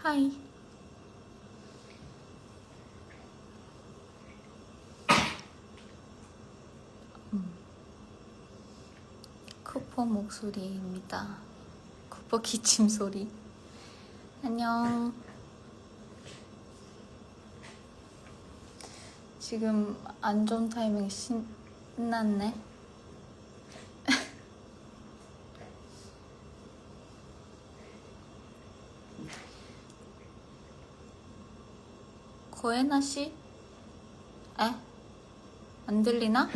Hi. 쿠퍼 목소리입니다. 쿠퍼 기침 소리. 안녕. 지금 안 좋은 타이밍 신났네. 고에나 씨? 에? 안 들리나?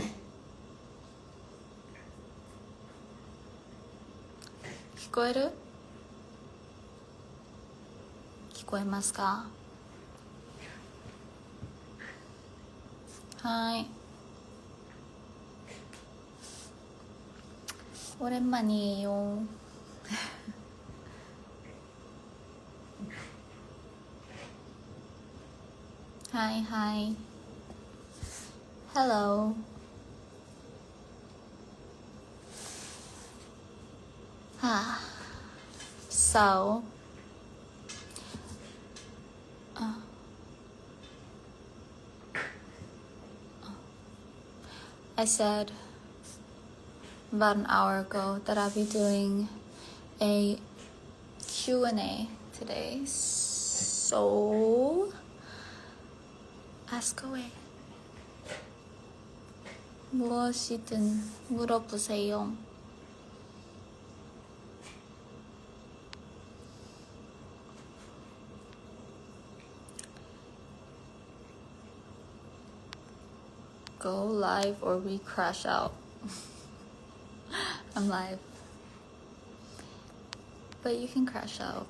기코에르? 기코에마스か? 하이. 오랜만이에요. Hi, hi. Hello. So, I said about an hour ago that I'll be doing a Q&A today. So, ask away. 무엇이든 물어보세요. Go live or we crash out. I'm live. But you can crash out.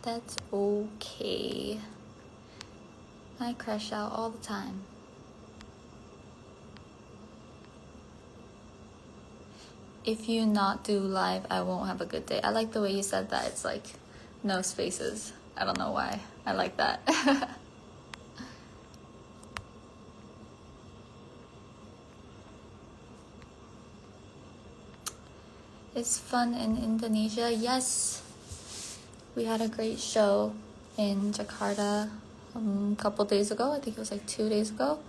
That's okay. I crash out all the time. If you not do live, I won't have a good day. I like the way you said that. It's like no spaces. I don't know why. I like that. It's fun in Indonesia. Yes. We had a great show in Jakarta a couple days ago. I think it was like 2 days ago.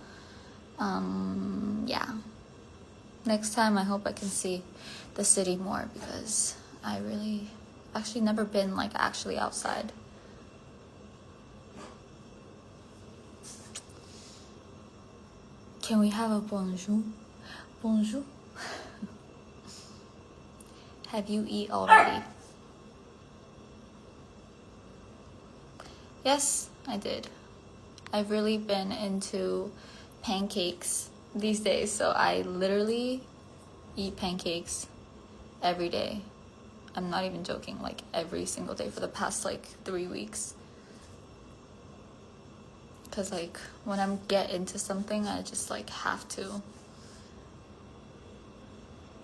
Yeah. Next time I hope I can see the city more because I really actually never been like actually outside. Can we have a bonjour? Bonjour? Have you eat already? Yes, I did. I've really been into pancakes these days, so I literally eat pancakes every day. I'm not even joking, like every single day for the past like 3 weeks. Cause like when I'm get into something, I just like have to,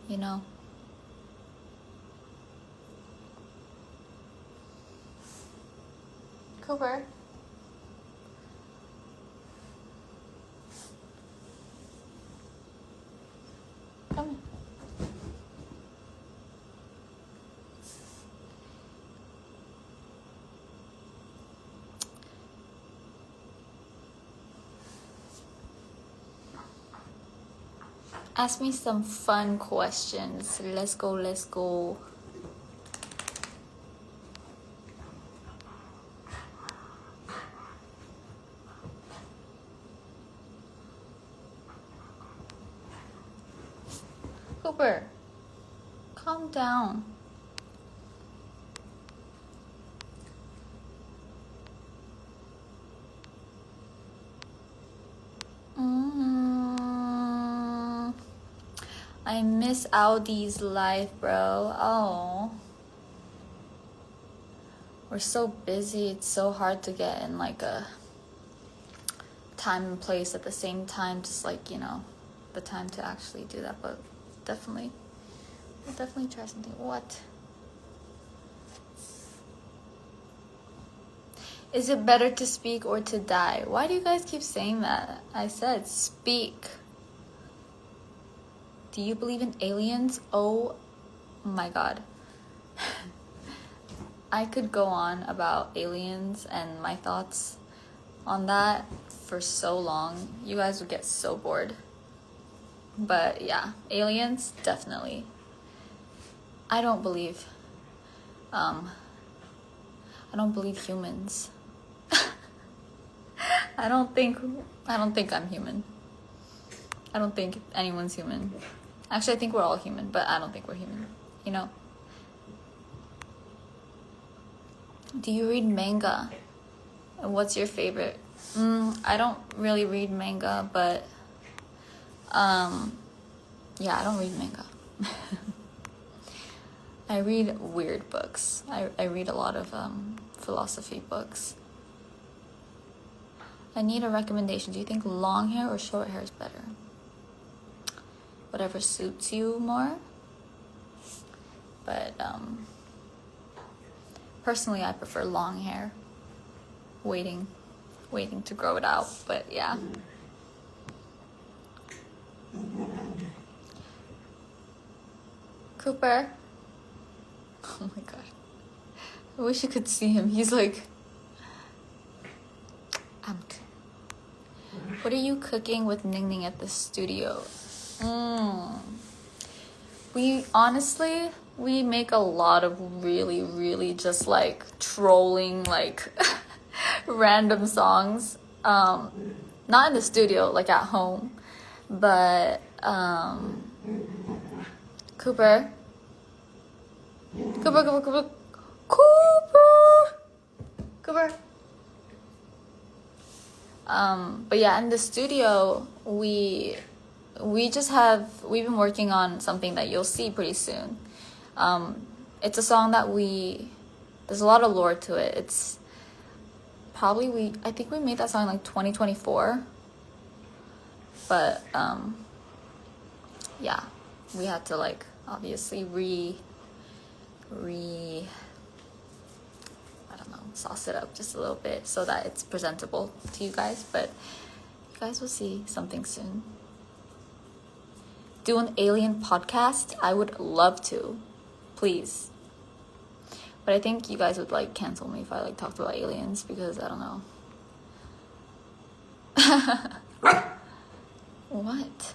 you know? Cooper. Come here. Ask me some fun questions. Let's go, let's go. Cooper, calm down. I miss Audi's life, bro. Oh. We're so busy, it's so hard to get in like a time and place at the same time, just like, you know, the time to actually do that, but definitely, we'll definitely try something. What? Is it better to speak or to die? Why do you guys keep saying that? I said speak. Do you believe in aliens? Oh my god. I could go on about aliens and my thoughts on that for so long. You guys would get so bored. But yeah, aliens, definitely. I don't believe humans. I don't think I'm human. I don't think anyone's human. Actually, I think we're all human, but I don't think we're human. You know? Do you read manga? And what's your favorite? I don't really read manga, but yeah, I don't read manga. I read weird books. I read a lot of philosophy books. I need a recommendation. Do you think long hair or short hair is better? Whatever suits you more. But personally, I prefer long hair. Waiting to grow it out. But yeah. Cooper. Oh my god. I wish you could see him. He's like, amped. What are you cooking with Ning Ning at the studio? We make a lot of really just like trolling, like random songs. Not in the studio, like at home. But Cooper. But yeah, in the studio, we've been working on something that you'll see pretty soon. It's a song that there's a lot of lore to it. It's probably, I think we made that song in like 2024. But, yeah, we had to like, obviously I don't know, sauce it up just a little bit so that it's presentable to you guys, but you guys will see something soon. Do an alien podcast? I would love to, please. But I think you guys would like cancel me if I like talked about aliens, because I don't know. What?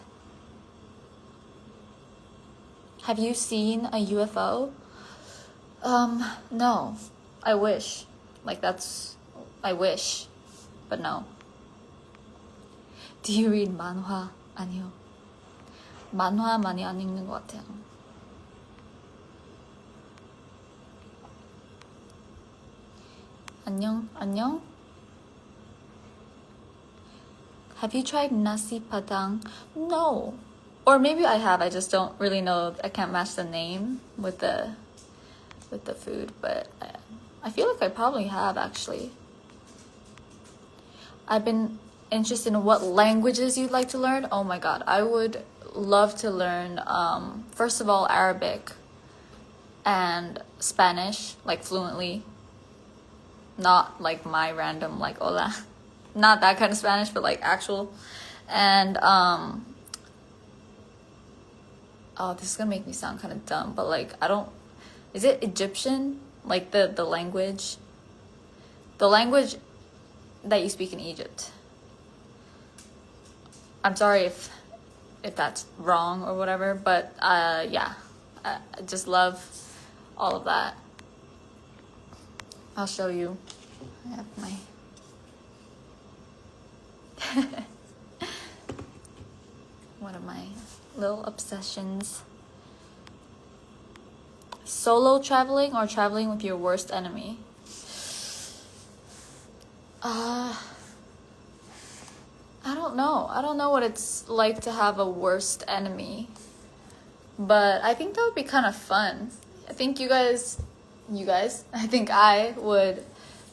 Have you seen a UFO? No. I wish. I wish. But no. Do you read manhwa? 아니요. 만화 많이 안 읽는 것 같아요. 안녕. Have you tried nasi padang? No. Or maybe I have, I just don't really know. I can't match the name with the food, but I feel like I probably have, actually. I've been interested in what languages you'd like to learn. Oh my god, I would love to learn, first of all, Arabic and Spanish, like fluently. Not like my random, like, hola. Not that kind of Spanish, but like actual. And, oh, this is gonna make me sound kind of dumb, but like, is it Egyptian? Like the language? The language that you speak in Egypt. I'm sorry if that's wrong or whatever, but yeah, I just love all of that. I'll show you. I have my one of my little obsessions. Solo traveling or traveling with your worst enemy? I don't know. I don't know what it's like to have a worst enemy. But I think that would be kind of fun. I think I think I would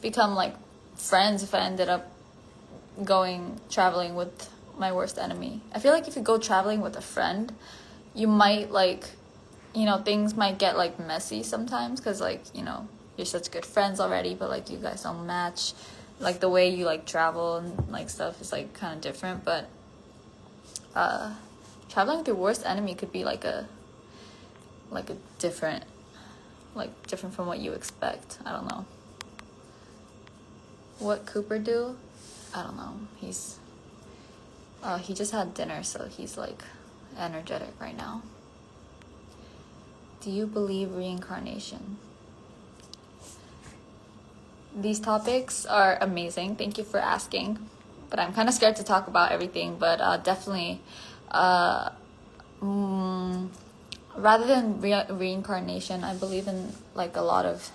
become like friends if I ended up traveling with my worst enemy. I feel like if you go traveling with a friend, you might like, things might get like messy sometimes, because like, you're such good friends already, but like you guys don't match. Like the way you like travel and like stuff is like kind of different. But traveling with your worst enemy could be like a different like different from what you expect. I don't know. What Cooper do? I don't know. He just had dinner, so he's like energetic right now. Do you believe reincarnation? These topics are amazing. Thank you for asking. But I'm kind of scared to talk about everything. But definitely, rather than reincarnation, I believe in like a lot of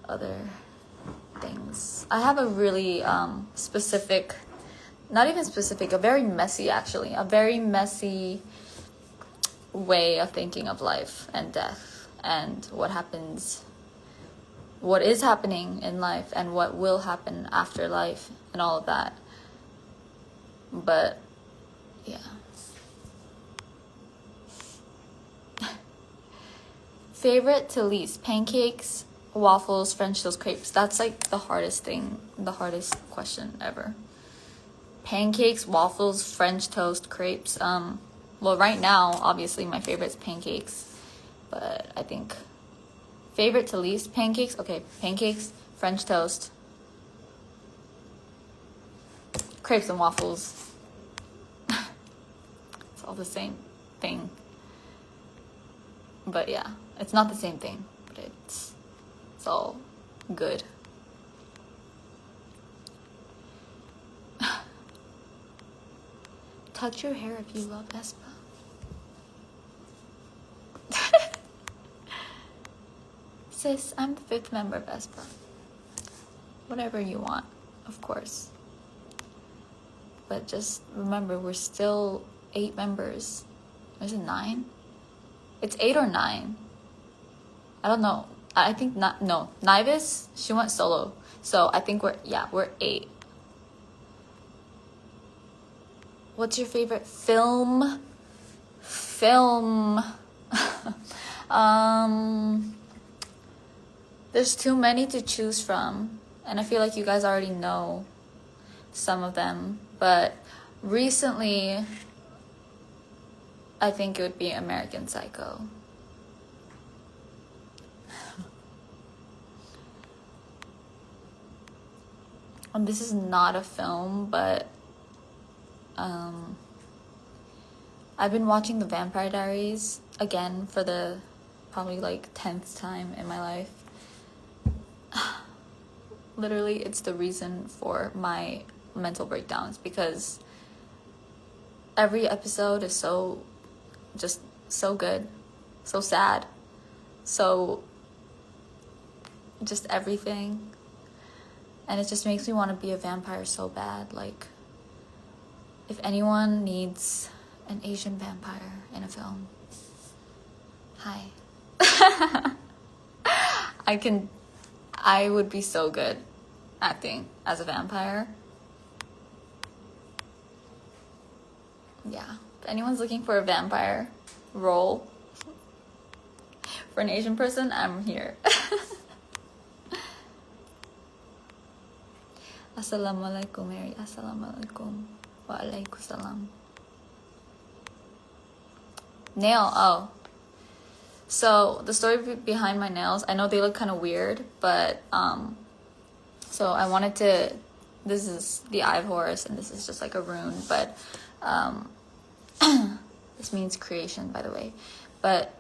other things. I have a really specific, not even specific, a very messy way of thinking of life and death and what is happening in life and what will happen after life and all of that. But yeah. Favorite to least: pancakes, waffles, French toast, crepes. That's like the hardest question ever. Pancakes, waffles, French toast, crepes. Well, right now, obviously, my favorite is pancakes. But I think favorite to least: pancakes. Okay, pancakes, French toast, crepes and waffles. It's all the same thing. But yeah, it's not the same thing, but it's all good. Touch your hair if you love aespa. Sis, I'm the 5th member of aespa. Whatever you want, of course. But just remember, we're still 8 members. Is it 9? It's 8 or 9. I don't know. I think not. No, Nivis, she went solo. So I think we're 8. What's your favorite film? There's too many to choose from, and I feel like you guys already know some of them. But recently, I think it would be American Psycho. This is not a film, but I've been watching The Vampire Diaries again for the probably like 10th time in my life. Literally, it's the reason for my mental breakdowns, because every episode is so good, so sad, so just everything. And it just makes me want to be a vampire so bad. Like, if anyone needs an Asian vampire in a film, hi. I would be so good acting as a vampire. Yeah. If anyone's looking for a vampire role for an Asian person, I'm here. Assalamualaikum, Mary. Assalamualaikum. Wa alaikum salam. Nail. Oh. So the story behind my nails, I know they look kind of weird, but so I wanted to, this is the eye of Horus, and this is just like a rune, but this means creation, by the way. But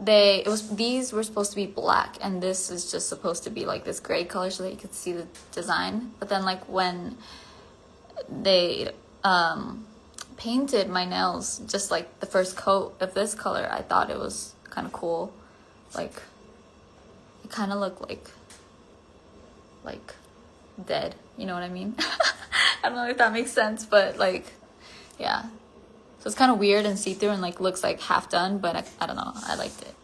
these were supposed to be black, and this is just supposed to be like this gray color so that you could see the design. But then like when they painted my nails just like the first coat of this color, I thought it was kind of cool. Like it kind of looked like dead, you know what I mean? I don't know if that makes sense, but like, yeah. So it's kind of weird and see-through and like looks like half done, but I don't know, I liked it.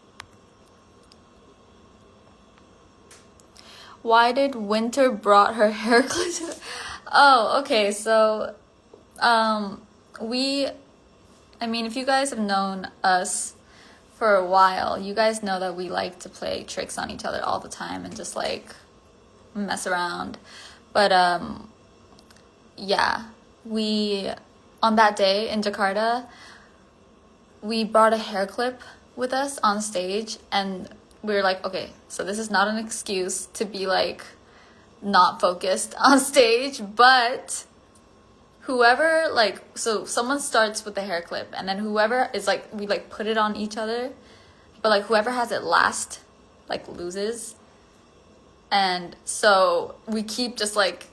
Why did Winter brought her hair clip? Oh, okay, so if you guys have known us for a while, you guys know that we like to play tricks on each other all the time and just like mess around. But yeah, on that day in Jakarta, we brought a hair clip with us on stage, and we were like, okay, so this is not an excuse to be like not focused on stage, but whoever, like, so someone starts with the hair clip, and then whoever is like, we like put it on each other, but like whoever has it last like loses. And so we keep just like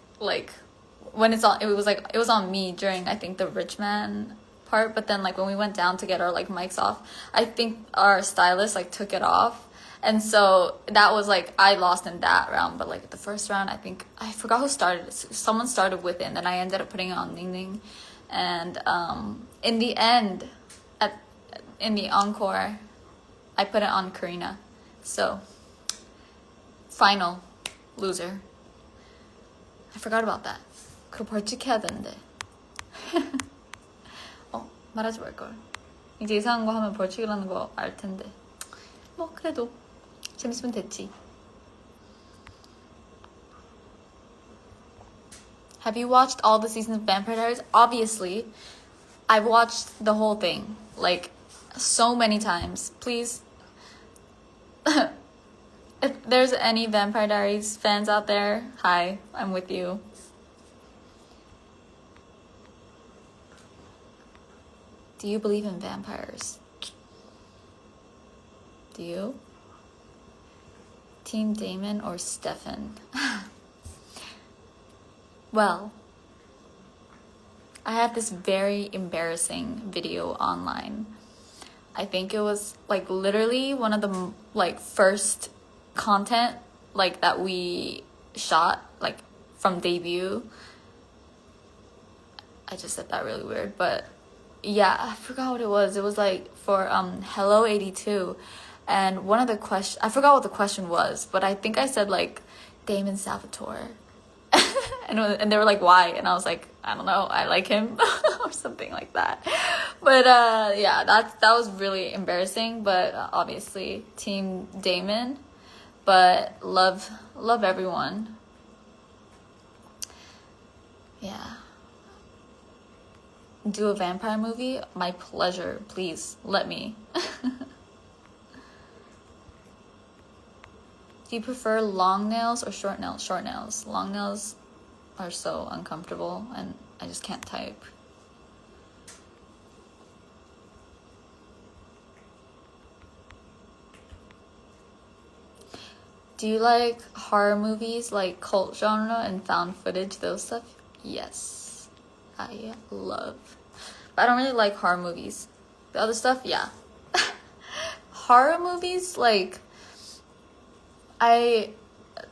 when it's on, it was on me during I think the rich man part, but then like when we went down to get our like mics off, I think our stylist like took it off. And so that was like, I lost in that round. But like the first round, I think, I forgot who started. Someone started with it, and then I ended up putting it on Ning Ning. And in the end, in the encore, I put it on Karina. So, final loser. I forgot about that. 그거 벌칙해야 되는데. 말하지 말걸. 이제 이상한 거 하면 벌칙이라는 거 알 텐데. 뭐 그래도 재밌으면 됐지. Have you watched all the seasons of Vampire Diaries? Obviously, I've watched the whole thing like so many times. Please, if there's any Vampire Diaries fans out there, hi, I'm with you. Do you believe in vampires? Do you? Team Damon or Stefan? Well, I had this very embarrassing video online. I think it was like literally one of the like first content like that we shot like from debut. I just said that really weird, but yeah, I forgot what it was. It was like for Hello 82, and one of the questions, I forgot what the question was, but I think I said like Damon Salvatore. And they were like, why? And I was like, I don't know, I like him or something like that. But yeah, that was really embarrassing. But obviously Team Damon, but love everyone. Yeah. Do a vampire movie? My pleasure. Please let me. Do you prefer long nails or short nails? Short nails. Long nails are so uncomfortable and I just can't type. Do you like horror movies like cult genre and found footage, those stuff? Yes, I love. But I don't really like horror movies. The other stuff, yeah. Horror movies, like,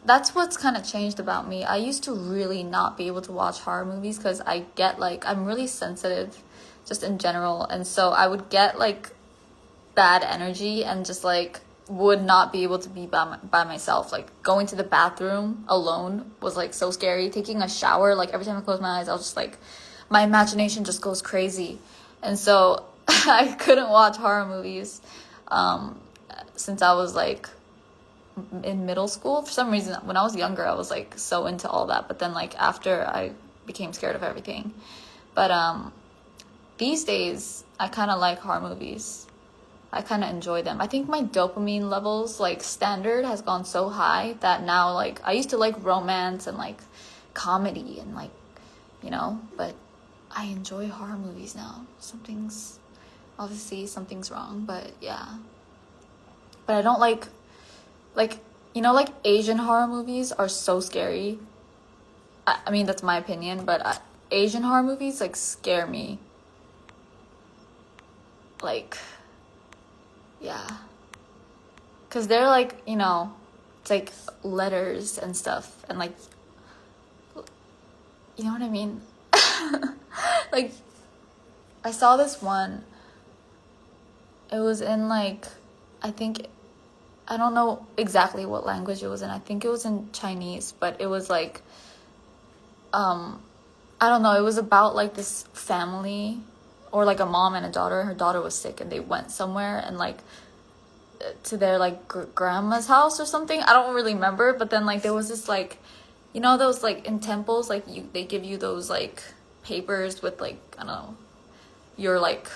that's what's kind of changed about me. I used to really not be able to watch horror movies because I get like, I'm really sensitive just in general. And so I would get like bad energy and just like would not be able to be by myself. Like going to the bathroom alone was like so scary. Taking a shower, like every time I close my eyes, I was just like, my imagination just goes crazy. And so I couldn't watch horror movies since I was like in middle school. For some reason, when I was younger, I was like so into all that, but then like after, I became scared of everything. But these days I kind of like horror movies. I kind of enjoy them. I think my dopamine levels, like standard, has gone so high that now like I used to like romance and like comedy and like, you know, but I enjoy horror movies now. Something's wrong, but yeah. But I don't like, you know, like Asian horror movies are so scary. I mean, that's my opinion, but Asian horror movies like scare me. Like, yeah. Because they're like, you know, it's like letters and stuff. And like, you know what I mean? Like, I saw this one. It was in like, I don't know exactly what language it was in. I think it was in Chinese, but it was like, I don't know. It was about like this family or like a mom and a daughter. Her daughter was sick and they went somewhere and like to their like grandma's house or something. I don't really remember, but then like there was this like, you know, those like in temples, like they give you those like papers with like, I don't know, your like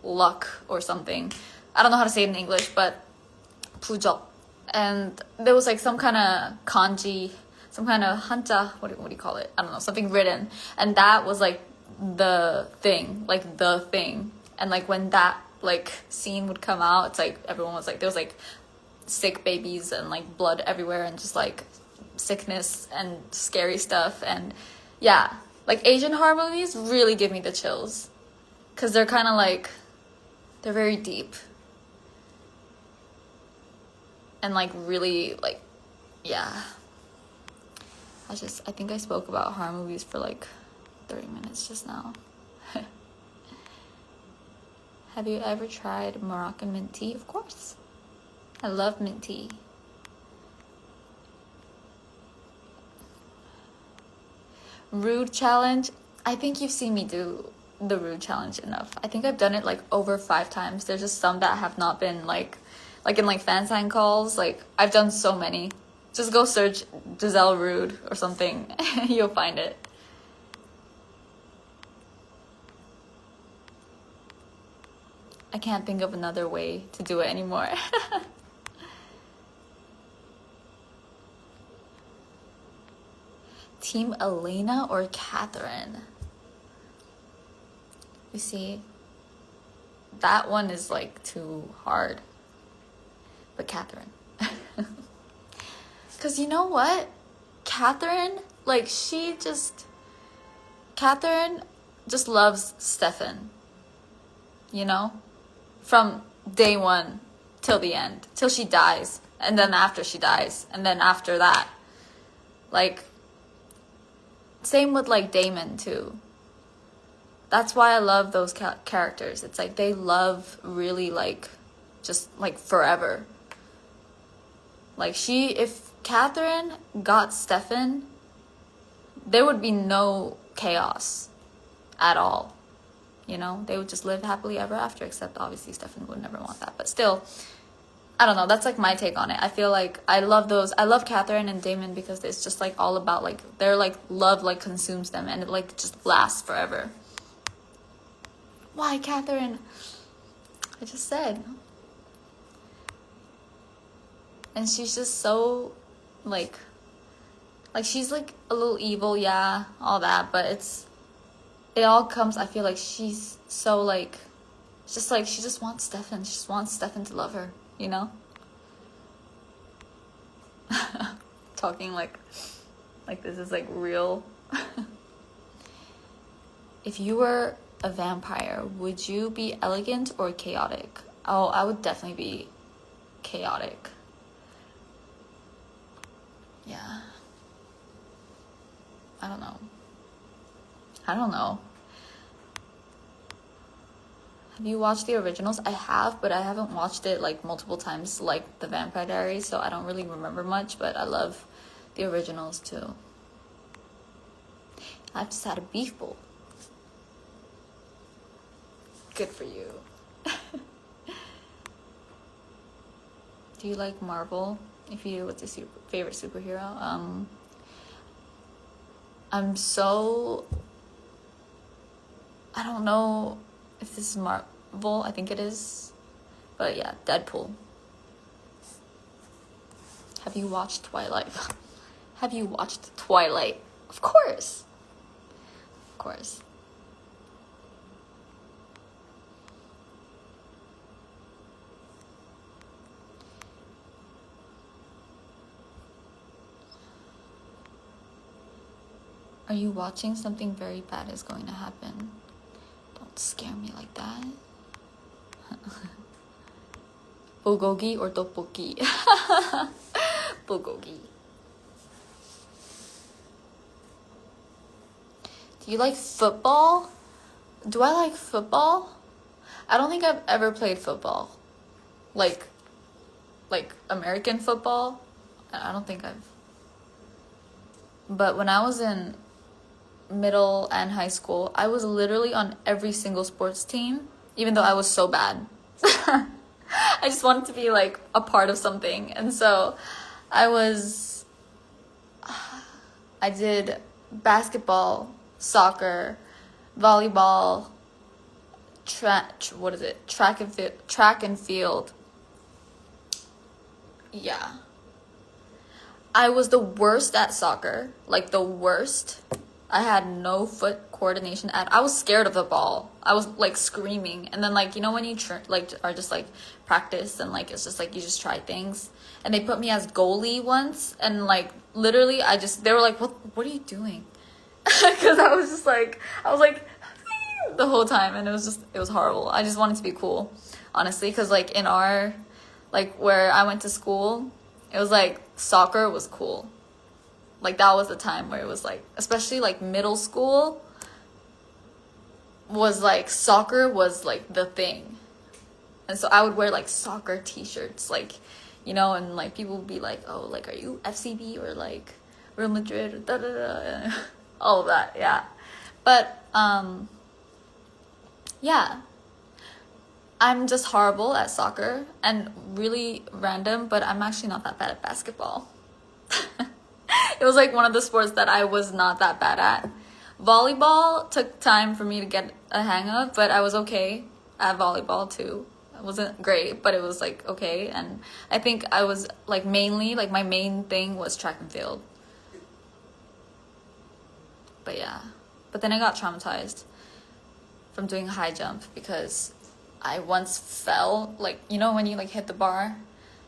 luck or something. I don't know how to say it in English, but 부적. and there was like some kind of kanji, some kind of hanta, what do you call it? I don't know, something written, and that was like the thing, and like when that like scene would come out, it's like everyone was like, there was like sick babies and like blood everywhere and just like sickness and scary stuff. And yeah, like Asian horror movies really give me the chills because they're kind of like, they're very deep and like really like, yeah. I think I spoke about horror movies for like 30 minutes just now. Have you ever tried Moroccan mint tea? Of course. I love mint tea. Rude challenge. I think you've seen me do the rude challenge enough. I think I've done it like over 5 times. There's just some that have not been like in like fan sign calls. Like I've done so many. Just go search Giselle rude or something. You'll find it. I can't think of another way to do it anymore. Team Elena or Catherine? You see, that one is like too hard. But Catherine. Because you know what? Catherine just loves Stefan. You know? From day one till the end. Till she dies. And then after she dies. And then after that. Like, same with like Damon too. That's why I love those characters. It's like they love really like, just like forever. Like if Catherine got Stefan, there would be no chaos at all. You know, they would just live happily ever after, except obviously Stefan would never want that. But still, I don't know. That's like my take on it. I feel like I love Catherine and Damon because it's just like all about like their like love like consumes them and it like just lasts forever. Why Catherine? I just said. And she's just so like she's like a little evil, yeah, all that, but it all comes, I feel like she's so like, just like, she just wants Stefan. She just wants Stefan to love her, you know? Talking like this is like real. If you were a vampire, would you be elegant or chaotic? Oh, I would definitely be chaotic. Yeah. I don't know. Have you watched the originals? I have, but I haven't watched it like multiple times like the Vampire Diaries, so I don't really remember much, but I love the originals too. I've just had a beef bowl. Good for you. Do you like Marvel? If you do, what's your favorite superhero? I don't know if this is Marvel. I think it is. But yeah, Deadpool. Have you watched Twilight? Have you watched Twilight? Of course. Of course. Are you watching? Something very bad is going to happen. Don't scare me like that. Bulgogi or tteokbokki? Bulgogi. Do you like football? Do I like football? I don't think I've ever played football. Like American football? I don't think I've. But when I was in middle and high school, I was literally on every single sports team, even though I was so bad. I just wanted to be like a part of something. And so I did basketball, soccer, volleyball, track and field. Yeah. I was the worst at soccer, like the worst. I had no foot coordination I was scared of the ball. I was like screaming, and then like, you know when you like are just like practice and like it's just like you just try things, and they put me as goalie once, and like literally they were like, what are you doing? Because I was like the whole time, and it was horrible. I just wanted to be cool, honestly, because like in our like where I went to school, it was like soccer was cool. Like that was the time where it was like, especially like middle school was like soccer was like the thing. And so I would wear like soccer t-shirts, like, you know, and like people would be like, oh, like, are you FCB or like Real Madrid or da da da, all of that. Yeah. But yeah, I'm just horrible at soccer and really random, but I'm actually not that bad at basketball. It was like one of the sports that I was not that bad at. Volleyball took time for me to get a hang of, but I was okay at volleyball too. It wasn't great, but it was like okay. And I think I was like mainly, like my main thing was track and field. But yeah. But then I got traumatized from doing high jump because I once fell, like, you know when you like hit the bar?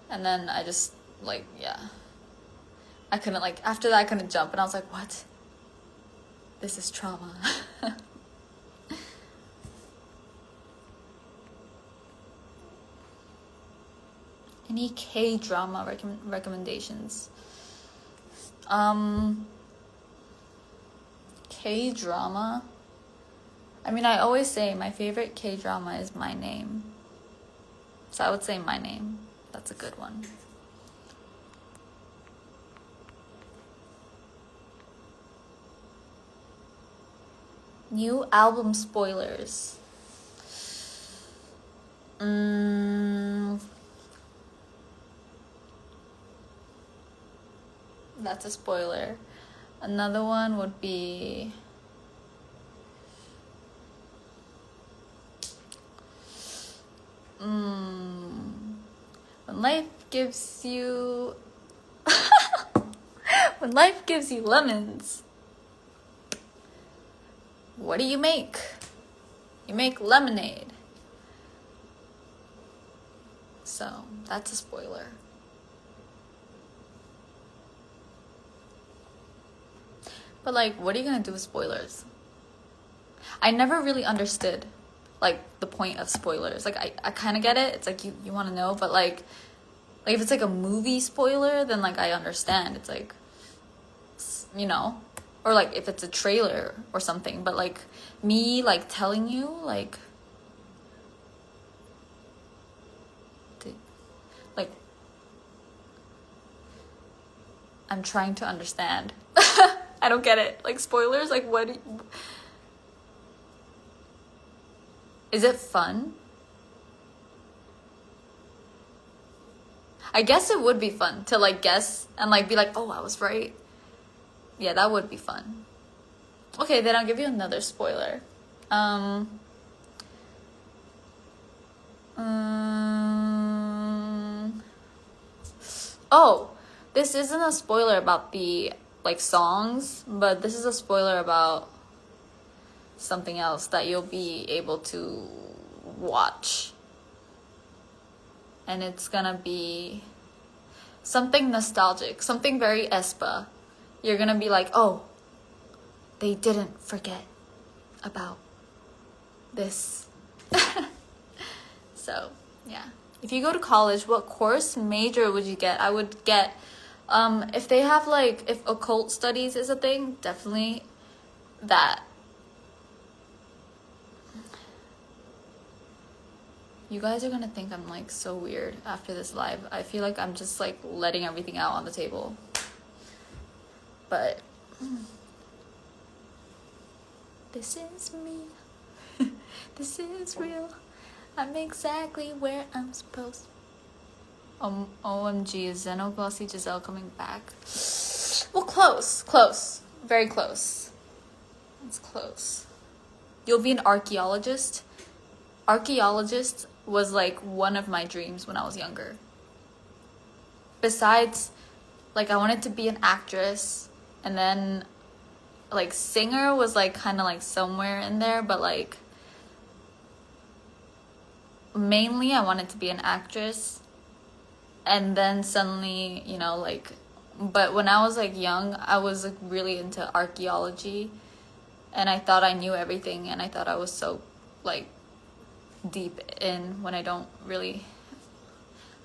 And then I just like, yeah. I couldn't like, after that I couldn't jump, and I was like, what? This is trauma. Any K-drama recommendations? K-drama? I mean, I always say my favorite K-drama is My Name. So I would say My Name. That's a good one. New album spoilers. That's a spoiler. Another one would be when life gives you when life gives you lemons, what do you make? You make lemonade. So that's a spoiler. But like, what are you gonna do with spoilers? I never really understood like the point of spoilers. Like I kind of get it. It's like you want to know, but like if it's like a movie spoiler, then like I understand. It's like, you know, or like if it's a trailer or something. But like me like telling you like I'm trying to understand. I don't get it. Like spoilers, like what? Is it fun? I guess it would be fun to like guess and like be like, oh, I was right. Yeah, that would be fun. Okay, then I'll give you another spoiler. Oh, this isn't a spoiler about the like songs, but this is a spoiler about something else that you'll be able to watch. And it's gonna be something nostalgic, something very aespa. You're gonna be like, oh, they didn't forget about this. So, yeah. If you go to college, what course major would you get? I would get, if they have like, if occult studies is a thing, definitely that. You guys are gonna think I'm like so weird after this live. I feel like I'm just like letting everything out on the table. But this is me. This is real. I'm exactly where I'm supposed. OMG, is Xenoglossy Giselle coming back? Well, close, very close. It's close. You'll be an archaeologist. Archaeologist was like one of my dreams when I was younger. besides, like, I wanted to be an actress, and then, like, singer was, like, kind of, like, somewhere in there, but, like, mainly I wanted to be an actress. And then suddenly, you know, like, but when I was, like, young, I was, like, really into archaeology, and I thought I knew everything, and I thought I was so, like, deep in when I don't really.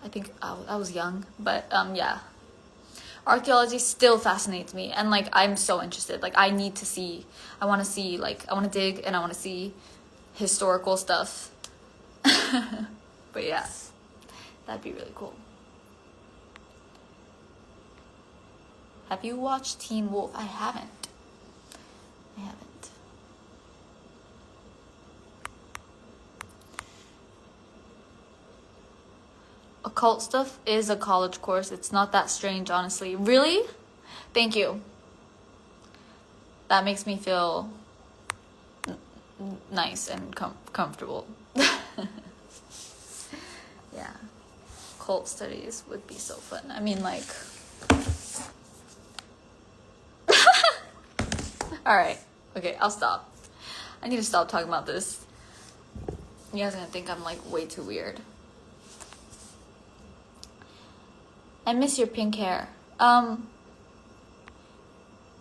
I think I was young, but yeah, archaeology still fascinates me, and, like, I'm so interested. Like, I want to see, like, I want to dig, and I want to see historical stuff. But yeah, that'd be really cool. Have you watched Teen Wolf? I haven't. Occult stuff is a college course. It's not that strange, honestly. Really? Thank you. That makes me feel nice and comfortable. Yeah. Occult studies would be so fun. I mean, like... Alright. Okay, I'll stop. I need to stop talking about this. You guys are gonna think I'm, like, way too weird. I miss your pink hair. You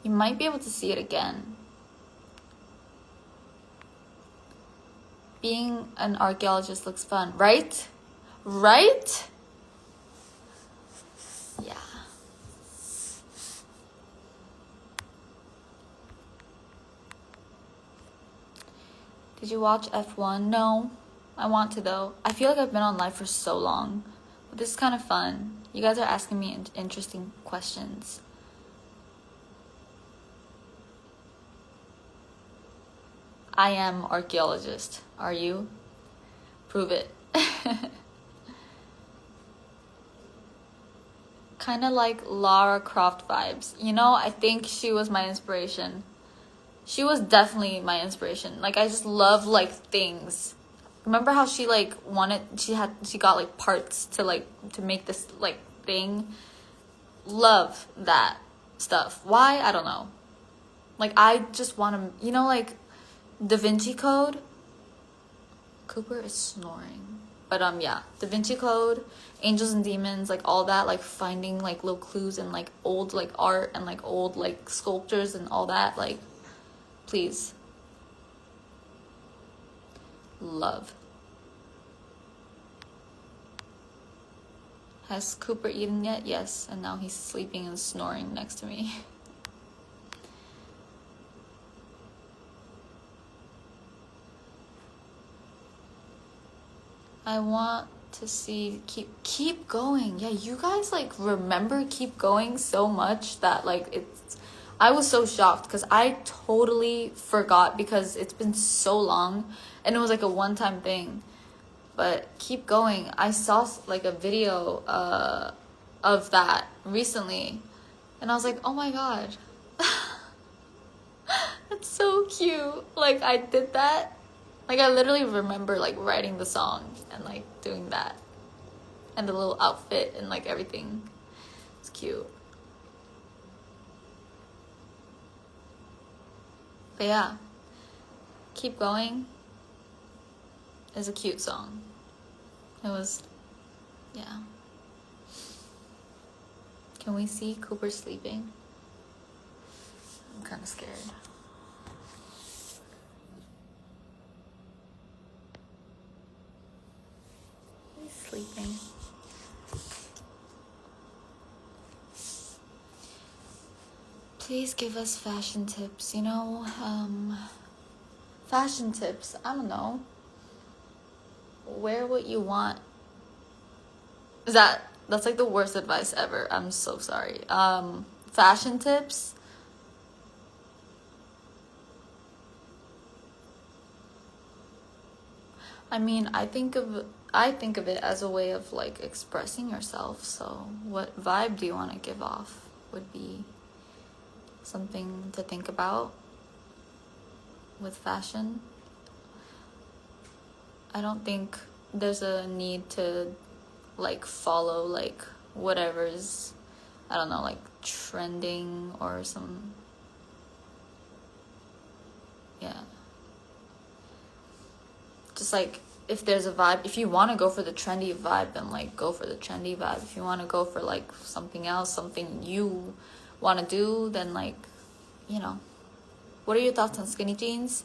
might be able to see it again. Being an archaeologist looks fun, right? Right? Yeah. Did you watch F1? No. I want to, though. I feel like I've been on live for so long. But this is kind of fun. You guys are asking me interesting questions. I am archaeologist. Are you? Prove it. Kind of like Lara Croft vibes. You know, I think she was my inspiration. She was definitely my inspiration. Like, I just love, like, things. Remember how she, like, she got, like, parts to make this, like, thing? Love that stuff. Why? I don't know. Like, I just want to, you know, like, Da Vinci Code? Cooper is snoring. But, yeah. Da Vinci Code, Angels and Demons, like, all that, like, finding, like, little clues and, like, old, like, art and, like, old, like, sculptures and all that, like, please. Love. Has Cooper eaten yet? Yes, and now he's sleeping and snoring next to me. I want to see keep going. Yeah, you guys, like, remember Keep Going so much that, like, I was so shocked because I totally forgot because it's been so long and it was like a one-time thing. But Keep Going, I saw, like, a video of that recently, and I was like, oh my god. That's so cute. Like, I did that. Like, I literally remember, like, writing the song and, like, doing that. And the little outfit and, like, everything. It's cute. But yeah, Keep Going is a cute song. It was, yeah. Can we see Cooper sleeping? I'm kind of scared. He's sleeping. Please give us fashion tips, you know, fashion tips, I don't know. Wear what you want. That's like the worst advice ever. I'm so sorry. Fashion tips. I mean, I think of it as a way of, like, expressing yourself. So what vibe do you want to give off would be something to think about with fashion. I don't think there's a need to, like, follow, like, whatever's, I don't know, like trending or some, yeah. Just like, if there's a vibe, if you want to go for the trendy vibe, then like go for the trendy vibe. If you want to go for like something else, something you want to do, then like, you know. What are your thoughts on skinny jeans?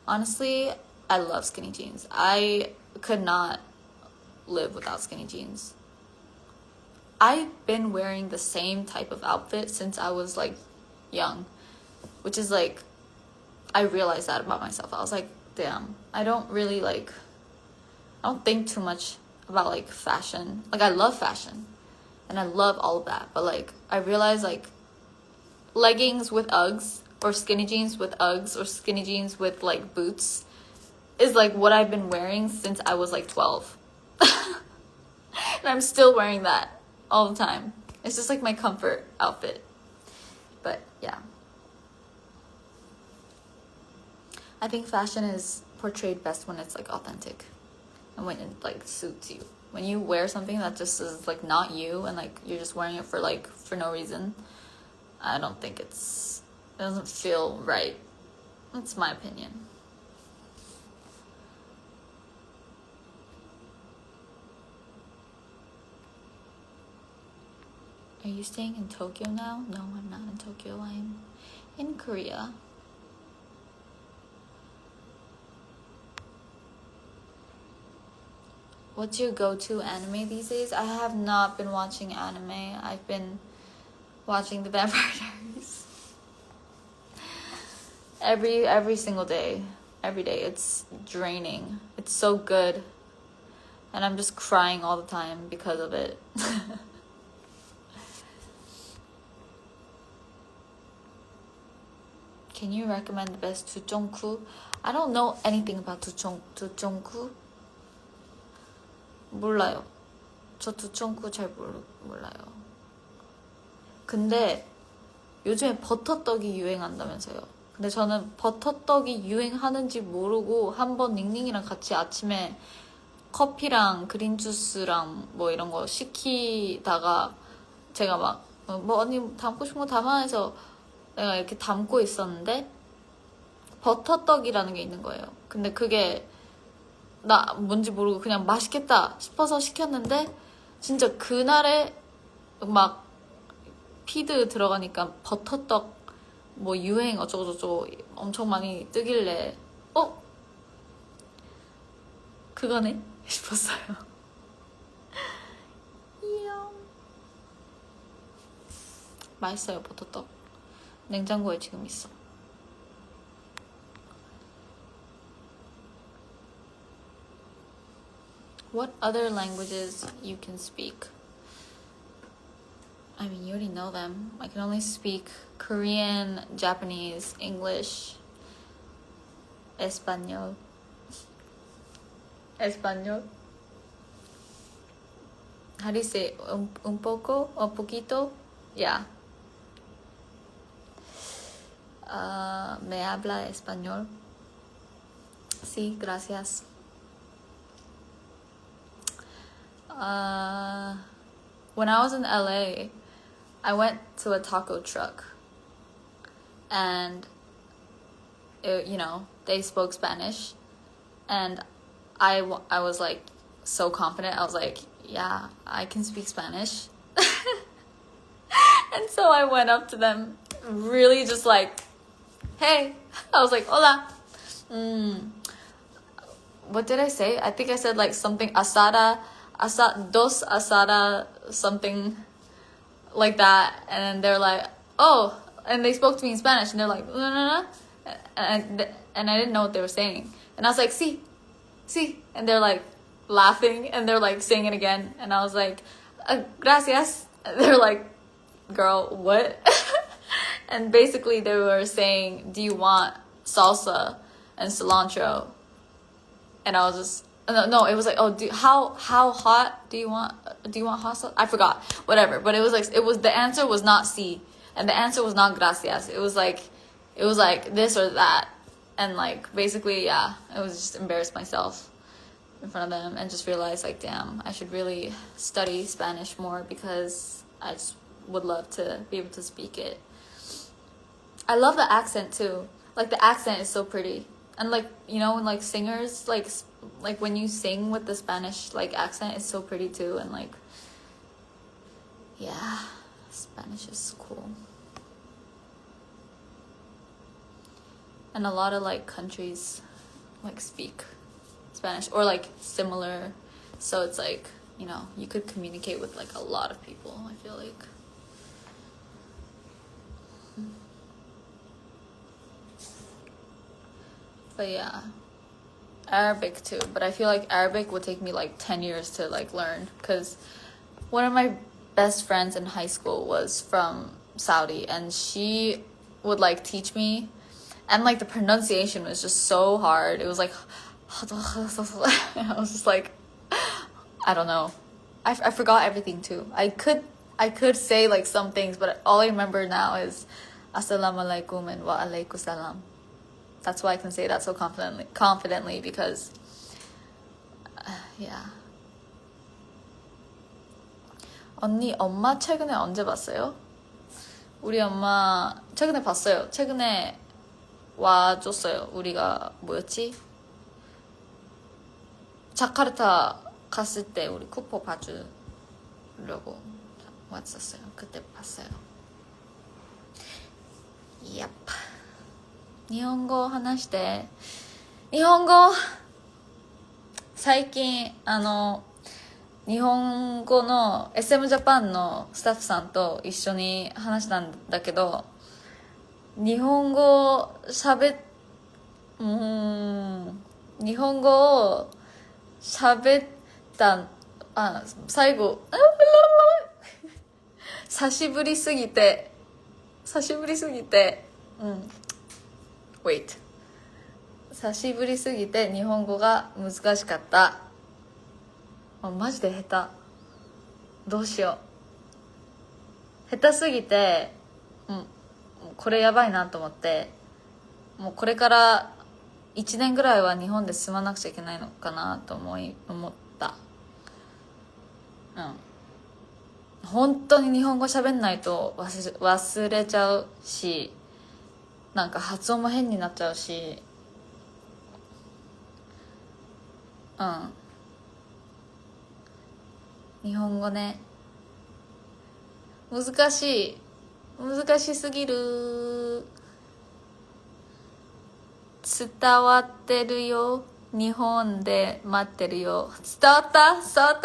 Honestly, I love skinny jeans. I could not live without skinny jeans. I've been wearing the same type of outfit since I was like young, which is like, I realized that about myself. I was like, damn, I don't think too much about like fashion. Like, I love fashion and I love all of that, but like, I realized like leggings with Uggs or skinny jeans with Uggs or skinny jeans with like boots is like what I've been wearing since I was like 12. And I'm still wearing that all the time. It's just like my comfort outfit. But yeah, I think fashion is portrayed best when it's like authentic and when it like suits you. When you wear something that just is like not you and like you're just wearing it for no reason, I don't think it doesn't feel right. That's my opinion. Are you staying in Tokyo now? No, I'm not in Tokyo. I'm in Korea. What's your go-to anime these days? I have not been watching anime. I've been watching The Vampire Diaries. Every single day. Every day. It's draining. It's so good. And I'm just crying all the time because of it. Can you recommend the best Jungkook? I don't know anything about Jungkook. 몰라요. 저 Jungkook 잘 몰라요. 근데 요즘에 버터떡이 유행한다면서요. 근데 저는 버터떡이 유행하는지 모르고 한번 닝닝이랑 같이 아침에 커피랑 그린 주스랑 뭐 이런 거 시키다가 제가 막 뭐 언니 담고 싶은 거 담아 해서 내가 이렇게 담고 있었는데 버터떡이라는 게 있는 거예요. 근데 그게 나 뭔지 모르고 그냥 맛있겠다 싶어서 시켰는데 진짜 그날에 막 피드 들어가니까 버터떡 뭐 유행 어쩌고저쩌고 엄청 많이 뜨길래 그거네 싶었어요. 맛있어요. 버터떡 냉장고에 지금 있어. What other languages you can speak? I mean, you already know them. I can only speak Korean, Japanese, English, Espanol. Espanol. How do you say un poco or poquito? Yeah. ¿Me habla español? Sí, gracias. When I was in LA, I went to a taco truck and they spoke Spanish and I was like so confident. I was like, yeah, I can speak Spanish. And so I went up to them really just like, hey. I was like, hola. What did I say? I think I said like something asada, dos asada, something like that. And they're like, oh, and they spoke to me in Spanish and they're like, no, no, no. And I didn't know what they were saying. And I was like, sí, and they're like laughing and they're like saying it again. And I was like, gracias. And they're like, girl, what? And basically they were saying, do you want salsa and cilantro? And I was just, no, it was like, oh, how hot do you want hot sauce? I forgot, whatever. But it was like, the answer was not sí, and the answer was not gracias. It was like this or that. And like, basically, yeah, I was just embarrassed myself. in front of them and just realize like, damn, I should really study Spanish more because I just would love to be able to speak it. I love the accent too. Like the accent is so pretty. And like, you know, when like singers, like when you sing with the Spanish like accent, it's so pretty too. And like, yeah, Spanish is cool. And a lot of like countries like speak Spanish or like similar. So it's like, you know, you could communicate with like a lot of people, I feel like. But yeah, Arabic too. But I feel like Arabic would take me like 10 years to like learn, because one of my best friends in high school was from Saudi, and she would like teach me, and like the pronunciation was just so hard. It was like I was just like, I don't know. I forgot everything too. I could say like some things, but all I remember now is Assalamu alaikum and wa alaikum salam. That's why I can say that so confidently because, yeah. 언니, 엄마 최근에 언제 봤어요? 우리 엄마 최근에 봤어요. 최근에 와줬어요. 우리가 뭐였지? 자카르타 갔을 때 우리 쿠퍼 봐주려고 왔었어요. 그때 봤어요. Yep. 日本語を話して。日本語最近日本語の SM ジャパンのスタッフさんと一緒に話したんだけど、日本語を喋った最後久しぶりすぎてWait. 久しぶりすぎて日本語が難しかった。マジで下手。どうしよう。下手すぎて、これやばいなと思って、もうこれから1年ぐらいは日本で住まなくちゃいけないのかなと思った。本当に日本語喋んないと忘れちゃうし、なんか発音も変になっちゃうし、日本語ね、難しすぎる。伝わってるよ、日本で待ってるよ。伝わった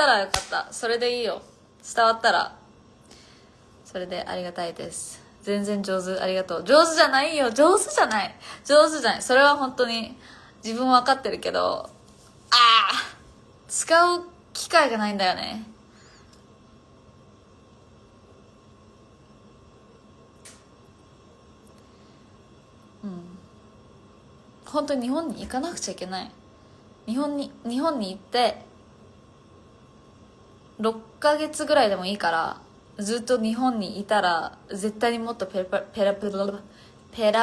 らよかった。それでいいよ。伝わったらそれでありがたいです。全然上手、ありがとう。上手じゃないよ。上手じゃない。それは本当に自分分かってるけど、使う機会がないんだよね。本当に日本に行かなくちゃいけない。日本に行って6ヶ月ぐらいでもいいから、ずっと日本にいたら絶対にもっとペラ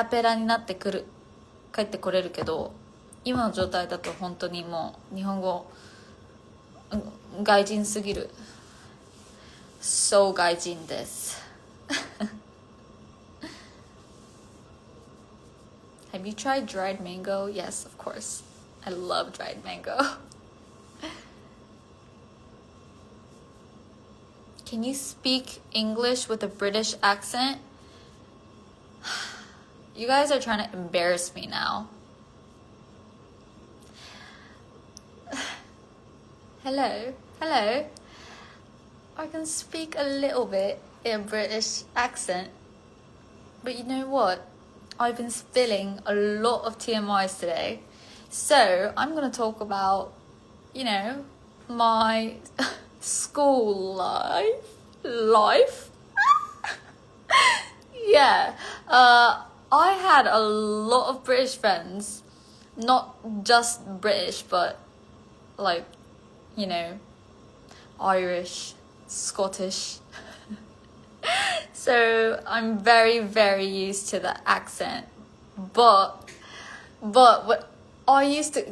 ペラになって帰ってこれるけど、今の状態だと本当にもう日本語外人すぎる。そう外人です。Have you tried dried mango? Yes, of course. I love dried mango. Can you speak English with a British accent? You guys are trying to embarrass me now. Hello. I can speak a little bit in a British accent. But you know what? I've been spilling a lot of TMIs today. So I'm going to talk about, my school life. Yeah. I had a lot of British friends. Not just British, but Irish, Scottish. So I'm very, very used to the accent. But what I used to,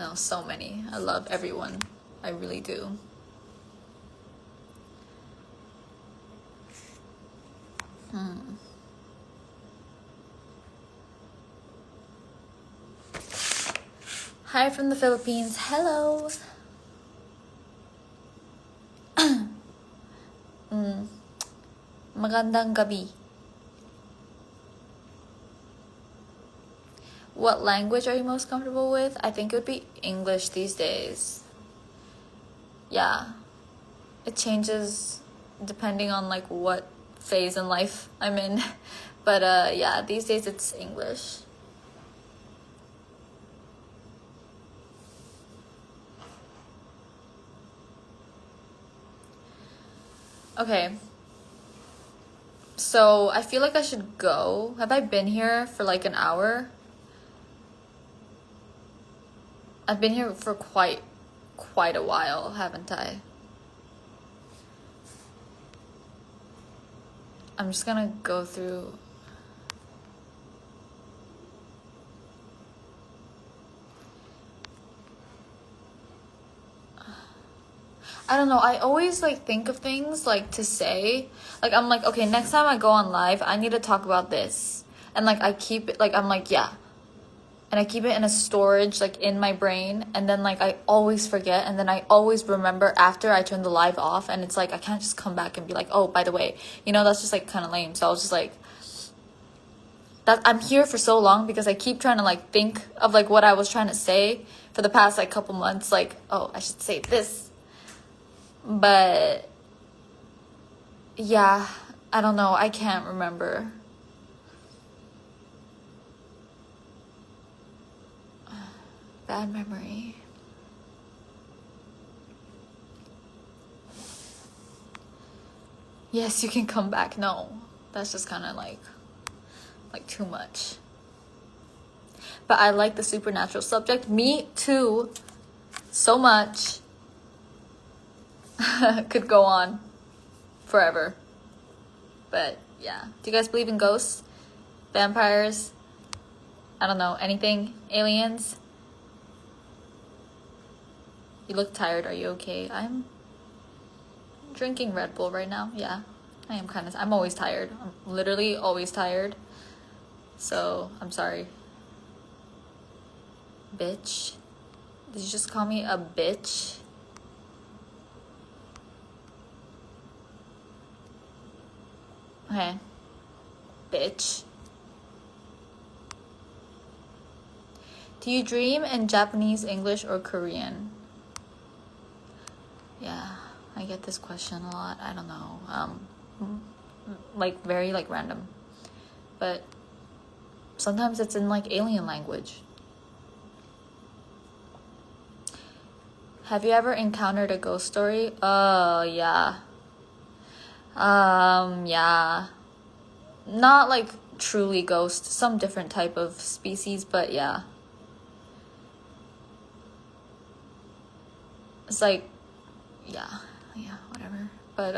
No, so many. I love everyone. I really do. Hi from the Philippines. Hello. Magandang gabi. What language are you most comfortable with? I think it would be English these days. Yeah. It changes depending on like what phase in life I'm in. But yeah, these days it's English. Okay. So I feel like I should go. Have I been here for like an hour? I've been here for quite a while, haven't I? I'm just gonna go through. I don't know, I always like think of things like to say. Like I'm like, okay, next time I go on live, I need to talk about this. And like I keep it like I'm like, yeah. And I keep it in a storage like in my brain, and then like I always forget, and then I always remember after I turn the live off, and it's like I can't just come back and be like, oh, by the way, you know, that's just like kind of lame. So I was just like, that I'm here for so long because I keep trying to like think of like what I was trying to say for the past like couple months, like, oh, I should say this. But yeah, I don't know, I can't remember. Bad memory. Yes, you can come back. No, that's just kind of like too much. But I like the supernatural subject. Me too. So much. Could go on forever. But yeah. Do you guys believe in ghosts? Vampires? I don't know. Anything? Aliens? You look tired. Are you okay? I'm drinking Red Bull right now. Yeah. I am I'm always tired. I'm literally always tired. So, I'm sorry. Bitch. Did you just call me a bitch? Okay. Bitch. Do you dream in Japanese, English, or Korean? Yeah, I get this question a lot. I don't know. Like very like random. But sometimes it's in like alien language. Have you ever encountered a ghost story? Yeah. Yeah. Not like truly ghost, some different type of species, but yeah. It's like, yeah, whatever. But,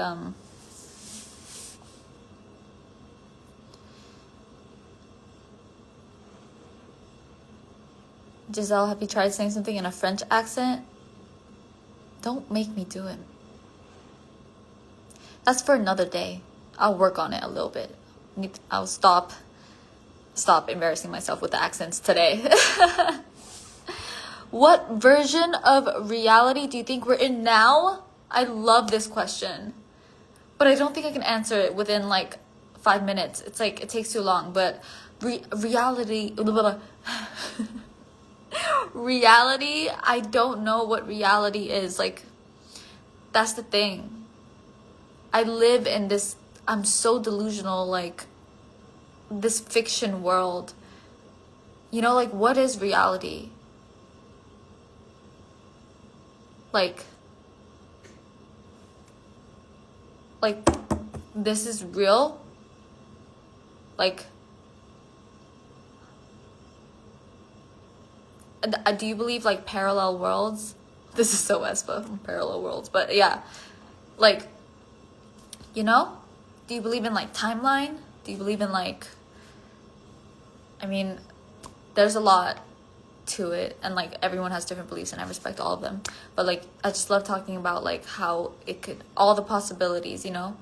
Giselle, have you tried saying something in a French accent? Don't make me do it. That's for another day. I'll work on it a little bit. I'll stop embarrassing myself with the accents today. What version of reality do you think we're in now? I love this question. But I don't think I can answer it within like 5 minutes. It's like, it takes too long. But reality... reality, I don't know what reality is. Like, that's the thing. I live in this... I'm so delusional, like, this fiction world. You know, like, what is reality? Like, this is real? Like, do you believe, like, parallel worlds? This is so aespa, parallel worlds. But, yeah. Like, you know? Do you believe in, like, timeline? Do you believe in, like... I mean, there's a lot. to it, and like everyone has different beliefs and I respect all of them, but like I just love talking about like how it could, all the possibilities, you know,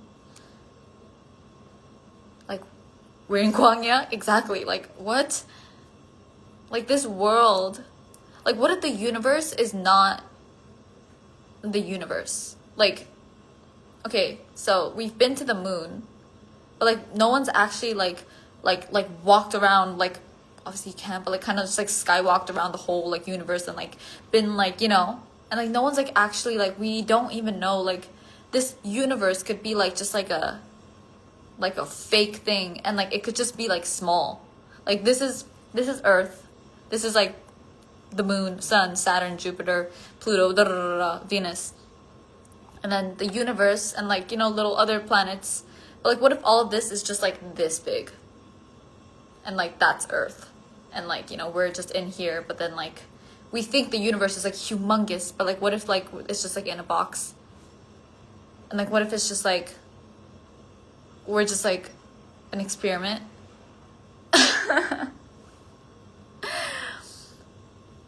like we're in Kwangya, exactly, like what, like this world, like what if the universe is not the universe? Like, okay, so we've been to the moon, but like no one's actually like walked around, like obviously you can't, but like kind of just like skywalked around the whole like universe and like been like, you know, and like no one's like actually, like we don't even know, like this universe could be like just like a fake thing, and like it could just be like small, like this is Earth, this is like the moon, sun, Saturn, Jupiter, Pluto, da, da, da, da, Venus, and then the universe and like, you know, little other planets. But like what if all of this is just like this big, and like that's Earth, and like, you know, we're just in here, but then like we think the universe is like humongous, but like what if like it's just like in a box, and like what if it's just like we're just like an experiment.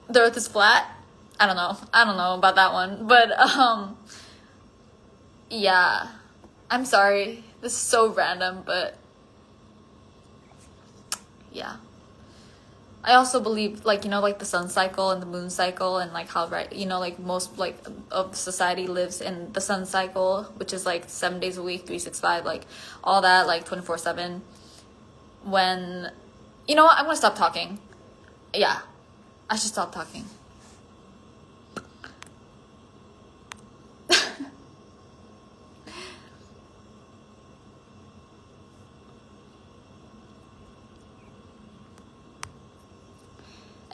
The Earth is flat. I don't know about that one, but yeah, I'm sorry, this is so random, but yeah. I also believe, like, you know, like the sun cycle and the moon cycle, and like how, right, you know, like most like of society lives in the sun cycle, which is like 7 days a week, 365, like all that, like 24/7. When, you know what, I'm gonna stop talking. Yeah, I should stop talking.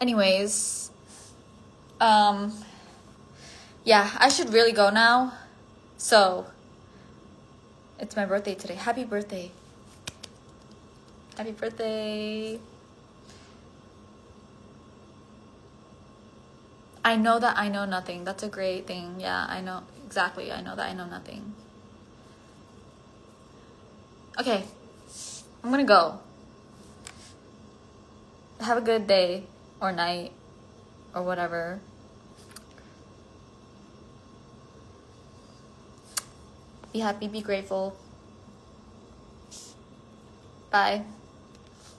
Anyways, yeah, I should really go now. So, it's my birthday today. Happy birthday. Happy birthday. I know that I know nothing. That's a great thing. Yeah, I know. Exactly. I know that I know nothing. Okay. I'm gonna go. Have a good day or night or whatever. Be happy, be grateful. Bye.